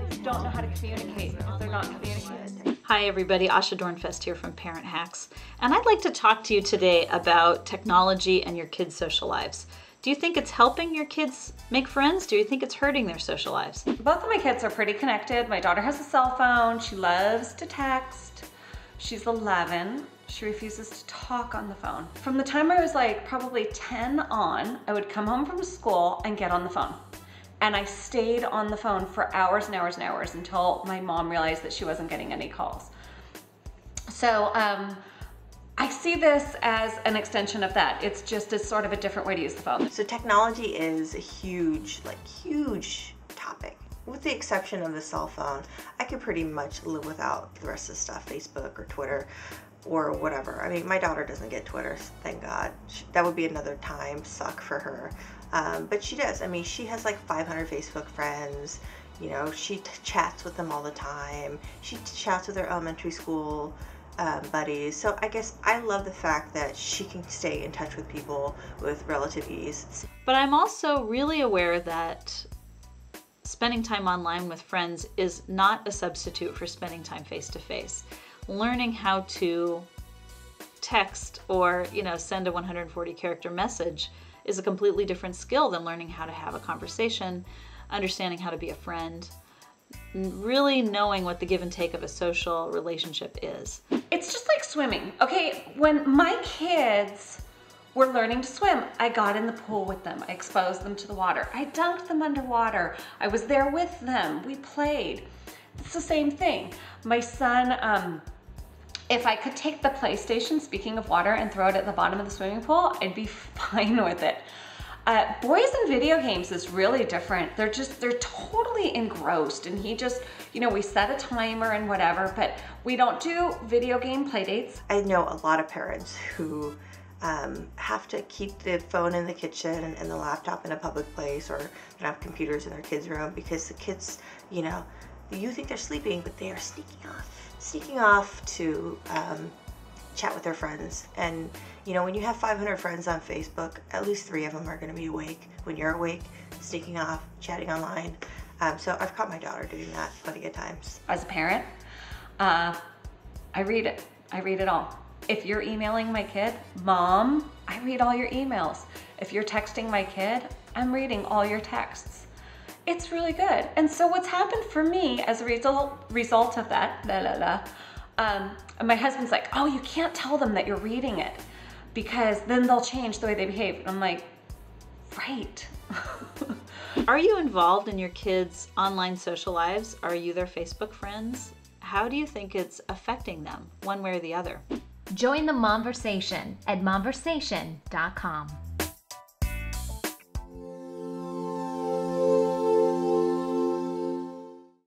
kids don't know how to communicate if they're not communicating. Hi everybody, Asha Dornfest here from Parent Hacks, and I'd like to talk to you today about technology and your kids' social lives. Do you think it's helping your kids make friends? Do you think it's hurting their social lives? Both of my kids are pretty connected. My daughter has a cell phone. She loves to text. She's 11. She refuses to talk on the phone. From the time I was like probably 10 on, I would come home from school and get on the phone. And I stayed on the phone for hours and hours and hours until my mom realized that she wasn't getting any calls. So I see this as an extension of that. It's just a sort of a different way to use the phone. So technology is a huge topic. With the exception of the cell phone, I could pretty much live without the rest of the stuff, Facebook or Twitter or whatever. I mean, my daughter doesn't get Twitter, thank God. That would be another time suck for her. But she does. I mean, she has like 500 Facebook friends. You know, she chats with them all the time. She chats with her elementary school buddies. So I guess I love the fact that she can stay in touch with people with relative ease. But I'm also really aware that spending time online with friends is not a substitute for spending time face-to-face. Learning how to text or, send a 140 character message is a completely different skill than learning how to have a conversation, understanding how to be a friend, really knowing what the give and take of a social relationship is. It's just like swimming. Okay, when my kids were learning to swim, I got in the pool with them. I exposed them to the water. I dunked them underwater. I was there with them. We played. It's the same thing. My son, if I could take the PlayStation, speaking of water, and throw it at the bottom of the swimming pool, I'd be fine with it. Boys in video games is really different. They're totally engrossed, and he just, we set a timer and whatever, but we don't do video game play dates. I know a lot of parents who have to keep the phone in the kitchen and the laptop in a public place, or they have computers in their kids' room because the kids, you think they're sleeping, but they are sneaking off to chat with their friends. And when you have 500 friends on Facebook, at least 3 of them are going to be awake when you're awake, sneaking off, chatting online. So I've caught my daughter doing that plenty of times. As a parent, I read it. I read it all. If you're emailing my kid, Mom, I read all your emails. If you're texting my kid, I'm reading all your texts. It's really good. And so what's happened for me as a result of that, my husband's like, oh, you can't tell them that you're reading it because then they'll change the way they behave. And I'm like, right. Are you involved in your kids' online social lives? Are you their Facebook friends? How do you think it's affecting them, one way or the other? Join the Momversation at momversation.com.